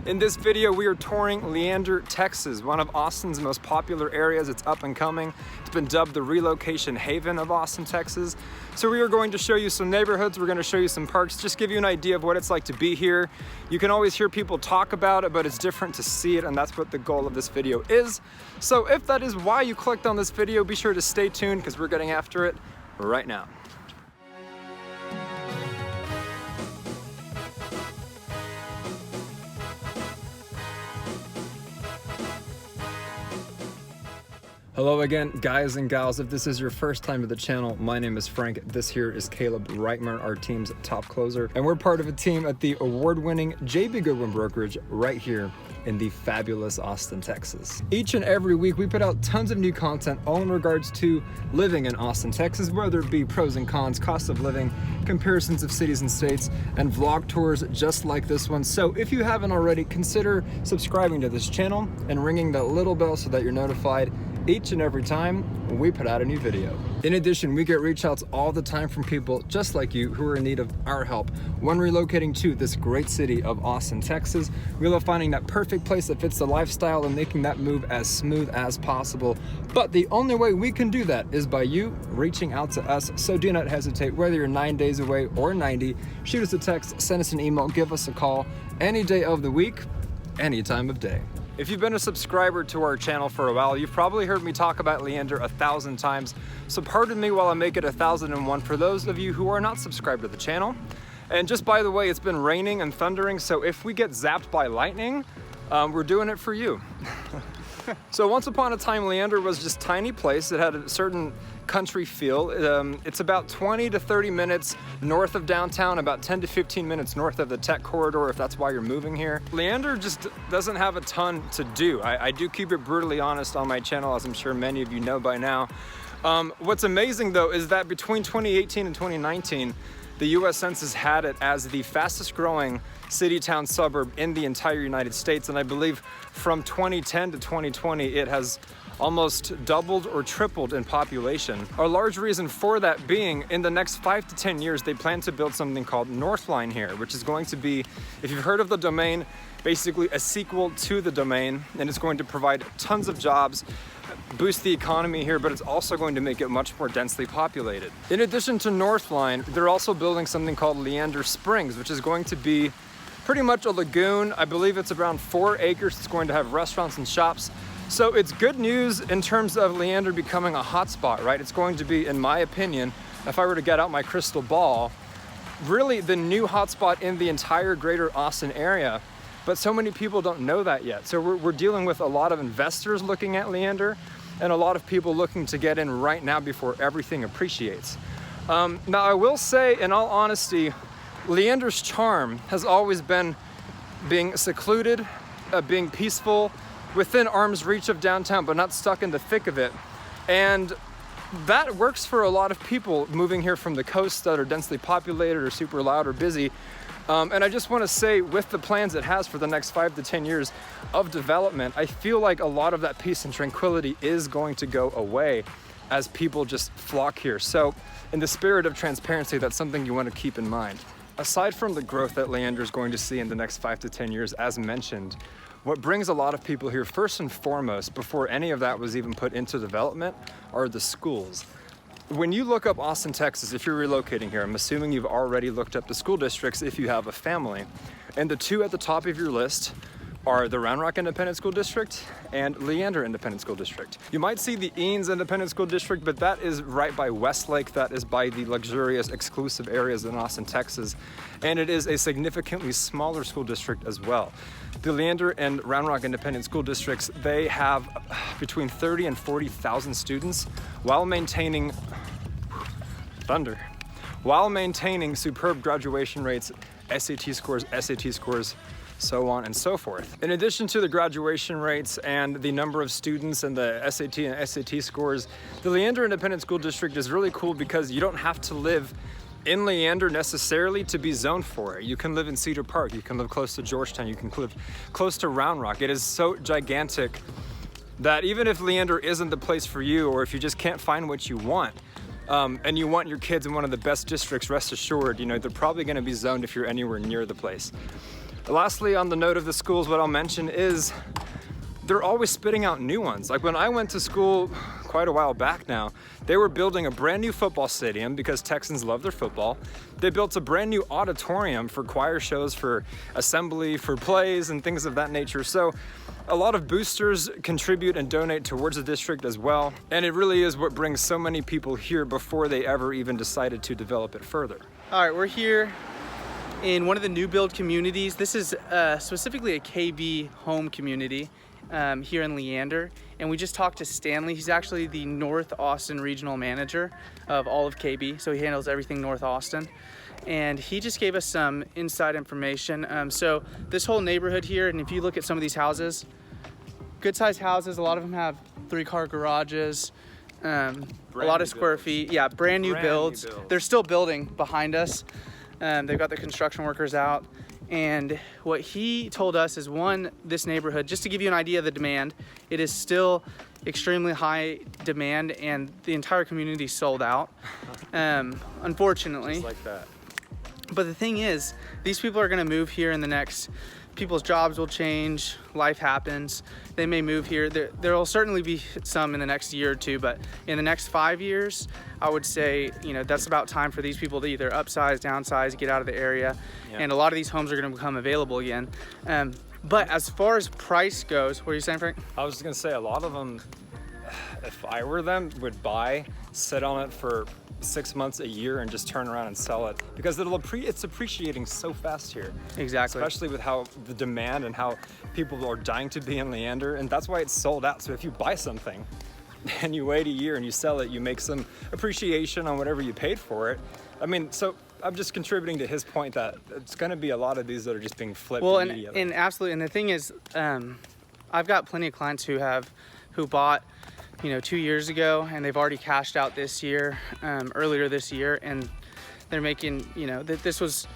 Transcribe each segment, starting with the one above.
In this video, we are touring Leander, Texas, one of Austin's most popular areas. It's up and coming. It's been dubbed the Relocation Haven of Austin, Texas. So we are going to show you some neighborhoods. We're going to show you some parks, just give you an idea of what it's like to be here. You can always hear people talk about it, but it's different to see it, and that's what the goal of this video is. So if that is why you clicked on this video, be sure to stay tuned because we're getting after it right now. Hello again, guys and gals. If this is your first time to the channel, my name is Frank. This here is Caleb Reitmer, our team's top closer, and we're part of a team at the award-winning J.B. Goodwin Brokerage right here in the fabulous Austin, Texas. Each and every week, we put out tons of new content all in regards to living in Austin, Texas, whether it be pros and cons, cost of living, comparisons of cities and states, and vlog tours just like this one. So if you haven't already, consider subscribing to this channel and ringing that little bell so that you're notified each and every time we put out a new video. In addition, we get reach outs all the time from people just like you who are in need of our help when relocating to this great city of Austin, Texas. We love finding that perfect place that fits the lifestyle and making that move as smooth as possible. But the only way we can do that is by you reaching out to us. So do not hesitate, whether you're 9 days away or 90, shoot us a text, send us an email, give us a call any day of the week, any time of day. If you've been a subscriber to our channel for a while, you've probably heard me talk about Leander 1,000 times. So pardon me while I make it 1,001 for those of you who are not subscribed to the channel. And just by the way, it's been raining and thundering, so if we get zapped by lightning, we're doing it for you. So once upon a time, Leander was just a tiny place. It had a certain country feel. It's about 20 to 30 minutes north of downtown, about 10 to 15 minutes north of the tech corridor, if that's why you're moving here. Leander just doesn't have a ton to do. I do keep it brutally honest on my channel, as I'm sure many of you know by now. What's amazing though is that between 2018 and 2019, the US Census had it as the fastest growing city, town, suburb in the entire United States. And I believe from 2010 to 2020, it has almost doubled or tripled in population. A large reason for that being, in the next 5 to 10 years, they plan to build something called Northline here, which is going to be, if you've heard of the domain, basically a sequel to the domain, and it's going to provide tons of jobs, boost the economy here, but it's also going to make it much more densely populated. In addition to Northline, they're also building something called Leander Springs, which is going to be pretty much a lagoon. I believe it's around 4 acres. It's going to have restaurants and shops. So it's good news in terms of Leander becoming a hotspot, right? It's going to be, in my opinion, if I were to get out my crystal ball, really the new hotspot in the entire greater Austin area. But so many people don't know that yet. So we're dealing with a lot of investors looking at Leander and a lot of people looking to get in right now before everything appreciates. Now I will say, in all honesty, Leander's charm has always been being secluded, being peaceful, within arm's reach of downtown, but not stuck in the thick of it. And that works for a lot of people moving here from the coast that are densely populated or super loud or busy. And I just want to say, with the plans it has for the next 5 to 10 years of development, I feel like a lot of that peace and tranquility is going to go away as people just flock here. So in the spirit of transparency, that's something you want to keep in mind. Aside from the growth that Leander is going to see in the next 5 to 10 years, as mentioned, what brings a lot of people here, first and foremost, before any of that was even put into development, are the schools. When you look up Austin, Texas, if you're relocating here, I'm assuming you've already looked up the school districts if you have a family. And the two at the top of your list are the Round Rock Independent School District and Leander Independent School District. You might see the Eanes Independent School District, but that is right by Westlake. That is by the luxurious, exclusive areas in Austin, Texas. And it is a significantly smaller school district as well. The Leander and Round Rock Independent School Districts, they have between 30 and 40,000 students while maintaining superb graduation rates, SAT scores, so on and so forth. In addition to the graduation rates and the number of students and the SAT and SAT scores, the Leander Independent School District is really cool because you don't have to live in Leander necessarily to be zoned for it. You can live in Cedar Park, you can live close to Georgetown, you can live close to Round Rock. It is so gigantic that even if Leander isn't the place for you, or if you just can't find what you want, and you want your kids in one of the best districts, rest assured, you know, they're probably gonna be zoned if you're anywhere near the place. Lastly, on the note of the schools, what I'll mention is they're always spitting out new ones. Like when I went to school quite a while back now, they were building a brand new football stadium because Texans love their football. They built a brand new auditorium for choir shows, for assembly, for plays and things of that nature. So a lot of boosters contribute and donate towards the district as well. And it really is what brings so many people here before they ever even decided to develop it further. All right, we're here in one of the new build communities. This is specifically a KB home community here in Leander. And we just talked to Stanley. He's actually the North Austin regional manager of all of KB. So he handles everything North Austin. And he just gave us some inside information. So this whole neighborhood here, and if you look at some of these houses, good sized houses, a lot of them have 3-car garages, a lot of square feet. Yeah, brand new builds. They're still building behind us. They've got the construction workers out. And what he told us is, one, this neighborhood, just to give you an idea of the demand, it is still extremely high demand and the entire community sold out, unfortunately. Just like that. But the thing is, these people are gonna move here in the next, people's jobs will change, life happens, they may move here. There will certainly be some in the next year or two, but in the next 5 years, I would say, you know, that's about time for these people to either upsize, downsize, get out of the area. Yeah. And a lot of these homes are gonna become available again. But as far as price goes, what are you saying, Frank? I was just gonna say, a lot of them, if I were them, would buy, sit on it for 6 months, a year, and just turn around and sell it, because it's appreciating so fast here. Exactly. Especially with how the demand and how people are dying to be in Leander, and that's why it's sold out. So if you buy something and you wait a year and you sell it, you make some appreciation on whatever you paid for it. I mean, so I'm just contributing to his point that it's going to be a lot of these that are just being flipped immediately. And absolutely. And the thing is, I've got plenty of clients who bought, you know, 2 years ago, and they've already cashed out this year, earlier this year, and they're making, you know, this was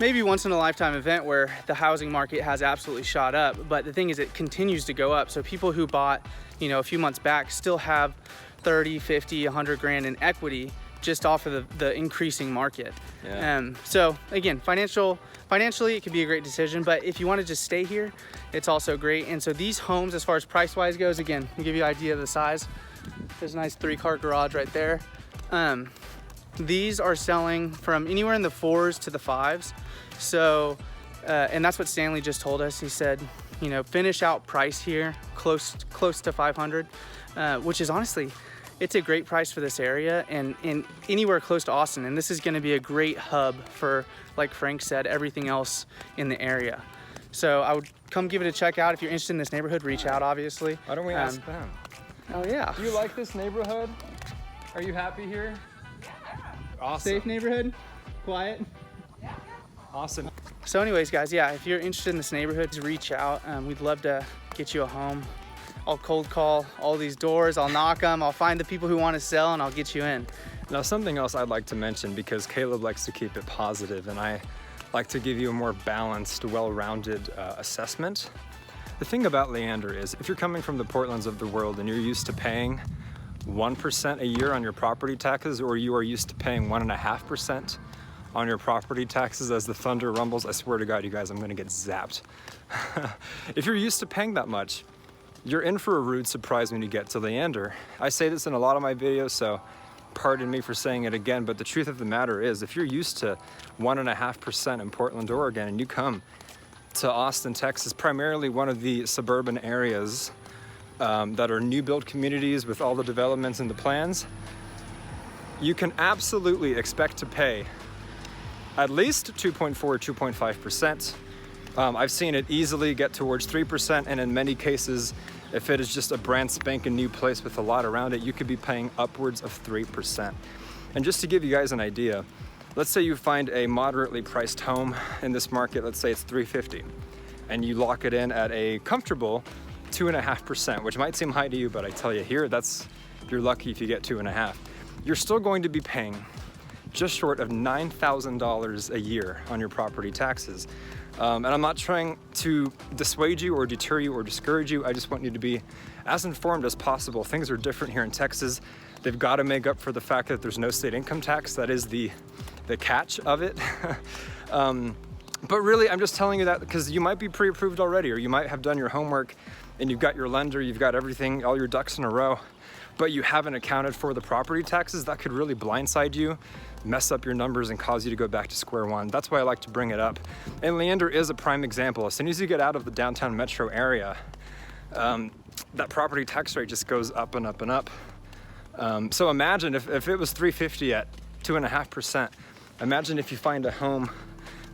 maybe once in a lifetime event where the housing market has absolutely shot up. But the thing is, it continues to go up. So people who bought, you know, a few months back still have 30, 50, 100 grand in equity just off of the increasing market. Yeah. So again, financially, it could be a great decision, but if you want to just stay here, it's also great. And so these homes, as far as price-wise goes, again, I'll give you an idea of the size. There's a nice 3-car garage right there. These are selling from anywhere in the 4s to the 5s. So, and that's what Stanley just told us. He said, you know, finish out price here, close to 500, which is honestly, it's a great price for this area and anywhere close to Austin. And this is gonna be a great hub for, like Frank said, everything else in the area. So I would come give it a check out. If you're interested in this neighborhood, reach out, obviously. Why don't we ask them? Oh yeah. Do you like this neighborhood? Are you happy here? Awesome. Safe neighborhood? Quiet? Awesome. So anyways, guys, yeah, if you're interested in this neighborhood, just reach out. We'd love to get you a home. I'll cold call all these doors, I'll knock them, I'll find the people who want to sell, and I'll get you in. Now, something else I'd like to mention, because Caleb likes to keep it positive and I like to give you a more balanced, well-rounded assessment. The thing about Leander is, if you're coming from the Portlands of the world and you're used to paying 1% a year on your property taxes, or you are used to paying 1.5% on your property taxes as the thunder rumbles, I swear to God, you guys, I'm gonna get zapped. If you're used to paying that much, you're in for a rude surprise when you get to Leander. I say this in a lot of my videos, so pardon me for saying it again, but the truth of the matter is, if you're used to 1.5% in Portland, Oregon, and you come to Austin, Texas, primarily one of the suburban areas that are new build communities with all the developments and the plans, you can absolutely expect to pay at least 2.4 or 2.5%. I've seen it easily get towards 3%, and in many cases, if it is just a brand spanking new place with a lot around it, you could be paying upwards of 3%. And just to give you guys an idea, let's say you find a moderately priced home in this market, let's say it's $350, and you lock it in at a comfortable 2.5%, which might seem high to you, but I tell you here, you're lucky if you get 2.5. You're still going to be paying just short of $9,000 a year on your property taxes. And I'm not trying to dissuade you or deter you or discourage you. I just want you to be as informed as possible. Things are different here in Texas. They've got to make up for the fact that there's no state income tax. That is the catch of it. But really, I'm just telling you that because you might be pre-approved already, or you might have done your homework and you've got your lender, you've got everything, all your ducks in a row, but you haven't accounted for the property taxes. That could really blindside you, mess up your numbers, and cause you to go back to square one. That's why I like to bring it up. And Leander is a prime example. As soon as you get out of the downtown metro area, that property tax rate just goes up and up and up. So imagine if it was $350 at 2.5%, imagine if you find a home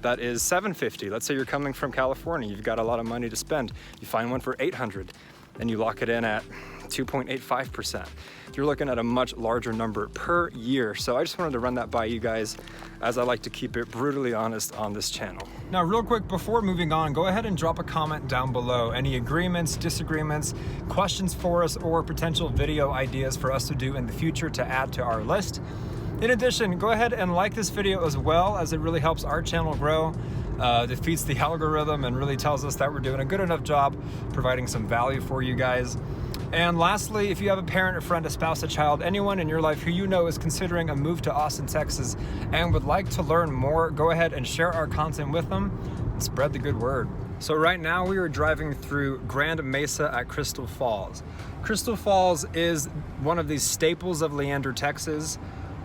that is $750. Let's say you're coming from California, you've got a lot of money to spend. You find one for $800 and you lock it in at 2.85%. You're looking at a much larger number per year. So I just wanted to run that by you guys, as I like to keep it brutally honest on this channel. Now, real quick, before moving on, go ahead and drop a comment down below. Any agreements, disagreements, questions for us, or potential video ideas for us to do in the future to add to our list. In addition, go ahead and like this video as well, as it really helps our channel grow, defeats the algorithm, and really tells us that we're doing a good enough job providing some value for you guys. And lastly, if you have a parent, a friend, a spouse, a child, anyone in your life who you know is considering a move to Austin, Texas, and would like to learn more, go ahead and share our content with them and spread the good word. So right now we are driving through Grand Mesa at Crystal Falls. Crystal Falls is one of these staples of Leander, Texas.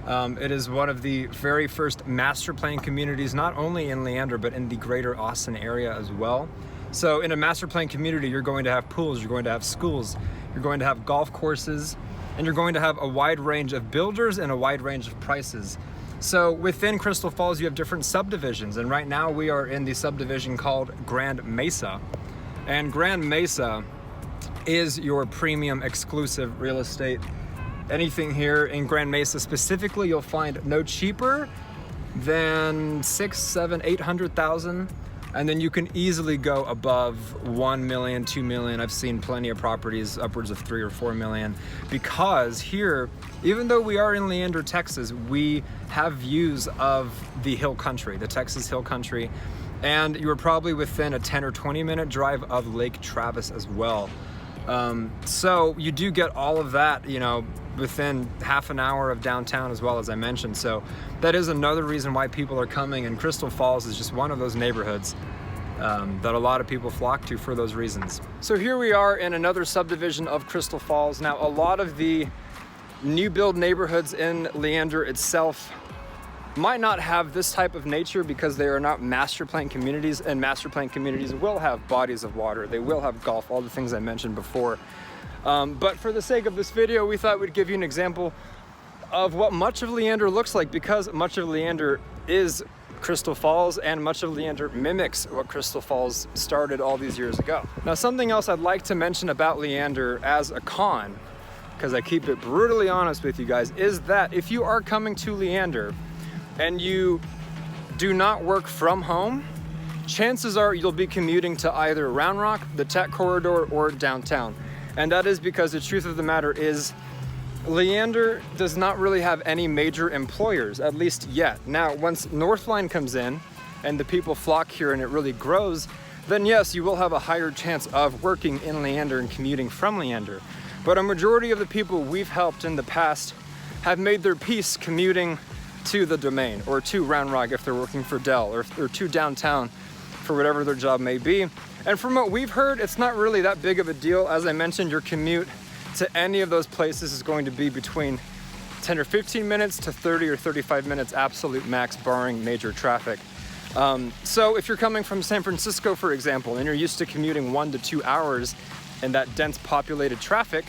It is one of the very first master plan communities, not only in Leander, but in the greater Austin area as well. So in a master plan community, you're going to have pools, you're going to have schools, you're going to have golf courses, and you're going to have a wide range of builders and a wide range of prices. So within Crystal Falls, you have different subdivisions. And right now we are in the subdivision called Grand Mesa. And Grand Mesa is your premium exclusive real estate. Anything here in Grand Mesa specifically, you'll find no cheaper than 600,000, 700,000, 800,000. And then you can easily go above 1 million, 2 million. I've seen plenty of properties upwards of 3 or 4 million, because here, even though we are in Leander, Texas, we have views of the hill country, the Texas hill country. And you are probably within a 10 or 20 minute drive of Lake Travis as well. So you do get all of that, you know, within half an hour of downtown as well, as I mentioned. So that is another reason why people are coming, and Crystal Falls is just one of those neighborhoods that a lot of people flock to for those reasons. So here we are in another subdivision of Crystal Falls. Now, a lot of the new build neighborhoods in Leander itself might not have this type of nature because they are not master plan communities, and master plan communities will have bodies of water, they will have golf, all the things I mentioned before. But for the sake of this video, we thought we'd give you an example of what much of Leander looks like, because much of Leander is Crystal Falls, and much of Leander mimics what Crystal Falls started all these years ago. Now, something else I'd like to mention about Leander as a con, because I keep it brutally honest with you guys, is that if you are coming to Leander and you do not work from home, chances are you'll be commuting to either Round Rock, the Tech Corridor, or downtown. And that is because the truth of the matter is Leander does not really have any major employers, at least yet. Now, once Northline comes in and the people flock here and it really grows, then yes, you will have a higher chance of working in Leander and commuting from Leander. But a majority of the people we've helped in the past have made their peace commuting to the Domain, or to Round Rock if they're working for Dell, or to downtown for whatever their job may be. And from what we've heard, it's not really that big of a deal. As I mentioned, your commute to any of those places is going to be between 10 or 15 minutes to 30 or 35 minutes absolute max, barring major traffic. So if you're coming from San Francisco, for example, and you're used to commuting 1 to 2 hours in that dense populated traffic,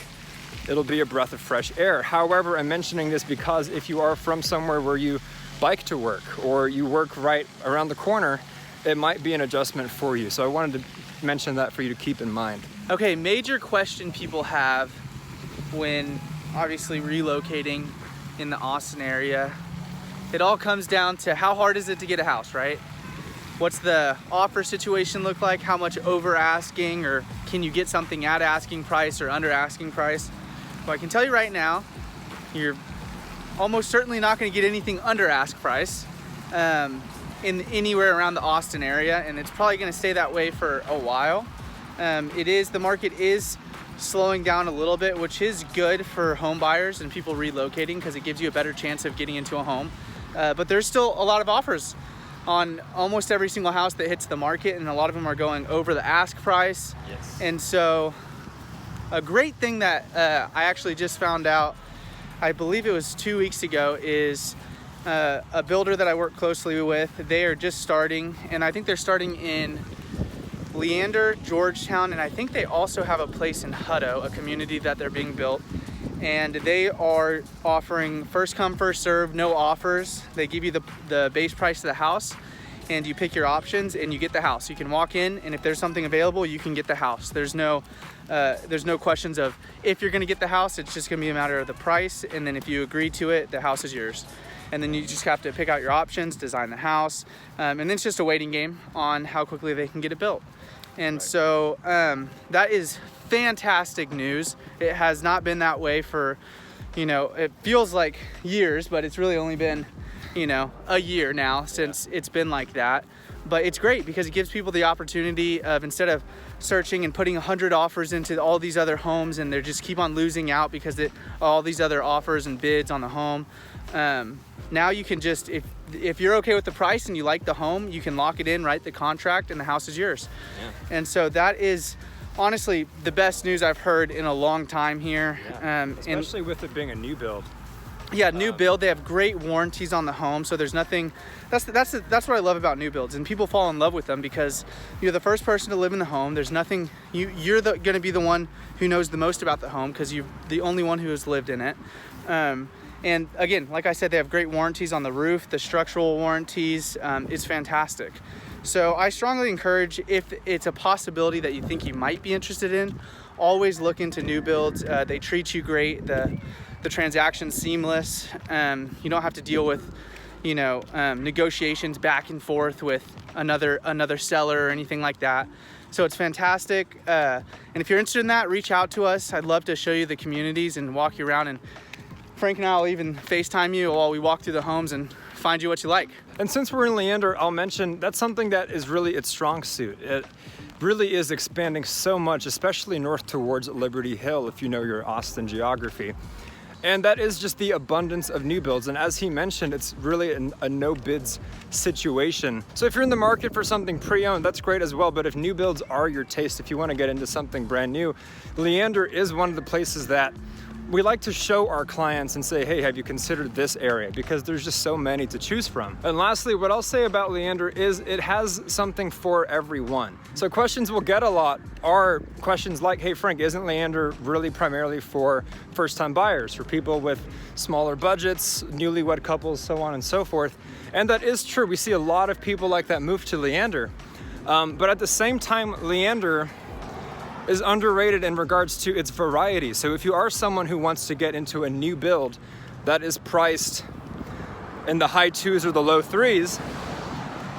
it'll be a breath of fresh air. However, I'm mentioning this because if you are from somewhere where you bike to work, or you work right around the corner, it might be an adjustment for you. So I wanted to mention that for you to keep in mind. Okay, major question people have when obviously relocating in the Austin area, it all comes down to how hard is it to get a house, right? What's the offer situation look like? How much over asking, or can you get something at asking price or under asking price? Well, I can tell you right now, you're almost certainly not going to get anything under ask price in anywhere around the Austin area, and it's probably going to stay that way for a while. The market is slowing down a little bit, which is good for home buyers and people relocating, because it gives you a better chance of getting into a home. But there's still a lot of offers on almost every single house that hits the market, and a lot of them are going over the ask price. Yes. And so a great thing that I actually just found out, I believe it was 2 weeks ago, is a builder that I work closely with. They are just starting, and I think they're starting in Leander, Georgetown, and I think they also have a place in Hutto, a community that they're being built. And they are offering first come, first serve, no offers. They give you the base price of the house, and you pick your options and you get the house. You can walk in, and if there's something available, you can get the house. There's no questions of if you're gonna get the house. It's just gonna be a matter of the price, and then if you agree to it, the house is yours. And then you just have to pick out your options, design the house, and then it's just a waiting game on how quickly they can get it built. And so that is fantastic news. It has not been that way for, it feels like years, but it's really only been, a year now since it's been like that. But it's great because it gives people the opportunity of, instead of searching and putting 100 offers into all these other homes, and they just keep on losing out because all these other offers and bids on the home. Now you can just, if you're okay with the price and you like the home, you can lock it in, write the contract, and the house is yours. Yeah. And so that is honestly the best news I've heard in a long time here. Yeah. Especially with it being a new build. Yeah, new build. They have great warranties on the home, so there's nothing. That's what I love about new builds, and people fall in love with them because you're the first person to live in the home. There's nothing. You're going to be the one who knows the most about the home because you're the only one who has lived in it. And again, like I said, they have great warranties on the roof. The structural warranties is fantastic. So I strongly encourage, if it's a possibility that you think you might be interested in, always look into new builds. They treat you great. The transaction's seamless. You don't have to deal with, negotiations back and forth with another seller or anything like that. So it's fantastic. And if you're interested in that, reach out to us. I'd love to show you the communities and walk you around, and Frank and I will even FaceTime you while we walk through the homes and find you what you like. And since we're in Leander, I'll mention that's something that is really its strong suit. It really is expanding so much, especially north towards Liberty Hill, if you know your Austin geography. And that is just the abundance of new builds. And as he mentioned, it's really a no bids situation. So if you're in the market for something pre-owned, that's great as well. But if new builds are your taste, if you want to get into something brand new, Leander is one of the places that we like to show our clients and say, hey, have you considered this area? Because there's just so many to choose from. And lastly, what I'll say about Leander is it has something for everyone. So questions we'll get a lot are questions like, hey Frank, isn't Leander really primarily for first-time buyers, for people with smaller budgets, newlywed couples, so on and so forth? And that is true. We see a lot of people like that move to Leander. But at the same time, Leander is underrated in regards to its variety. So if you are someone who wants to get into a new build that is priced in the high 2s or the low 3s,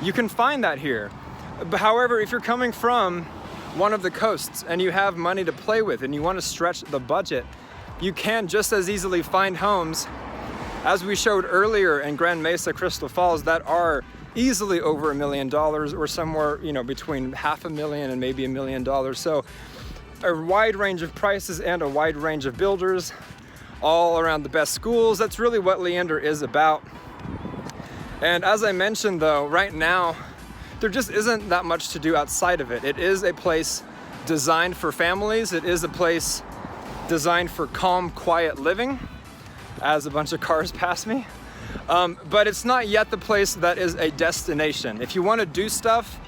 you can find that here. However, if you're coming from one of the coasts and you have money to play with and you want to stretch the budget, you can just as easily find homes, as we showed earlier in Grand Mesa, Crystal Falls, that are easily over $1 million or somewhere, between $500,000 and maybe $1 million. So a wide range of prices and a wide range of builders, all around the best schools. That's really what Leander is about. And as I mentioned though, right now, there just isn't that much to do outside of it. It is a place designed for families. It is a place designed for calm, quiet living, as a bunch of cars pass me. But it's not yet the place that is a destination. If you want to do stuff,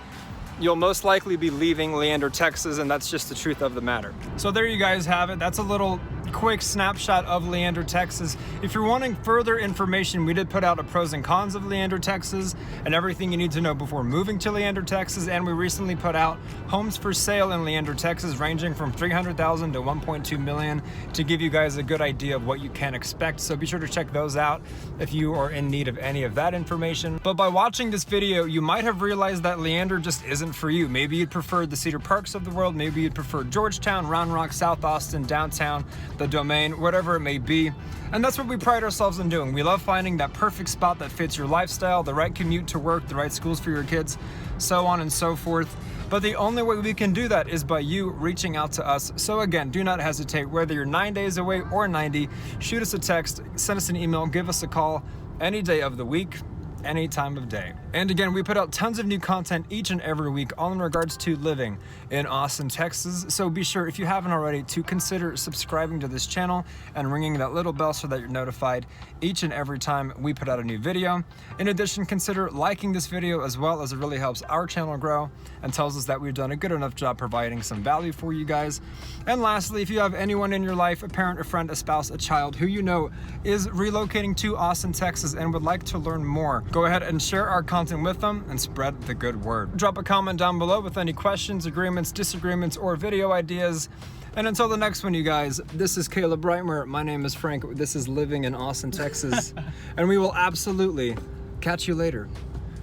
you'll most likely be leaving Leander, Texas, and that's just the truth of the matter. So there you guys have it. That's a little quick snapshot of Leander, Texas. If you're wanting further information, we did put out a pros and cons of Leander, Texas, and everything you need to know before moving to Leander, Texas. And we recently put out homes for sale in Leander, Texas, ranging from $300,000 to $1.2 million, to give you guys a good idea of what you can expect. So be sure to check those out if you are in need of any of that information. But by watching this video, you might have realized that Leander just isn't for you. Maybe you'd prefer the Cedar Parks of the world. Maybe you'd prefer Georgetown, Round Rock, South Austin, downtown, the Domain, whatever it may be. And that's what we pride ourselves in doing. We love finding that perfect spot that fits your lifestyle, the right commute to work, the right schools for your kids, so on and so forth. But the only way we can do that is by you reaching out to us. So again, do not hesitate. Whether you're 9 days away or 90, shoot us a text, send us an email, give us a call any day of the week. any time of day. And again, we put out tons of new content each and every week, all in regards to living in Austin, Texas. So be sure, if you haven't already, to consider subscribing to this channel and ringing that little bell so that you're notified each and every time we put out a new video. In addition, consider liking this video as well, as it really helps our channel grow and tells us that we've done a good enough job providing some value for you guys. And lastly, if you have anyone in your life, a parent, a friend, a spouse, a child who you know is relocating to Austin, Texas and would like to learn more, go ahead and share our content with them and spread the good word. Drop a comment down below with any questions, agreements, disagreements, or video ideas. And until the next one, you guys, this is Caleb Reitmer. My name is Frank. This is Living in Austin, Texas. And we will absolutely catch you later.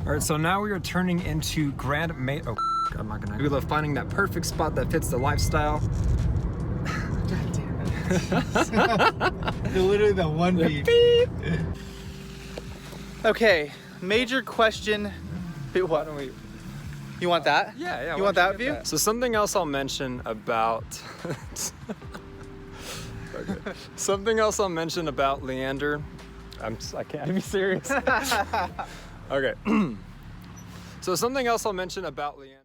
All right, so now we are turning into Grand Mesa. Oh, I'm not gonna. We love finding that perfect spot that fits the lifestyle. God damn it. Literally the one beep. Okay, major question. Why don't we? You want that? Yeah. You want that view? That? So something else I'll mention about. Okay. Something else I'll mention about Leander. I can't be serious. Okay. So something else I'll mention about Leander.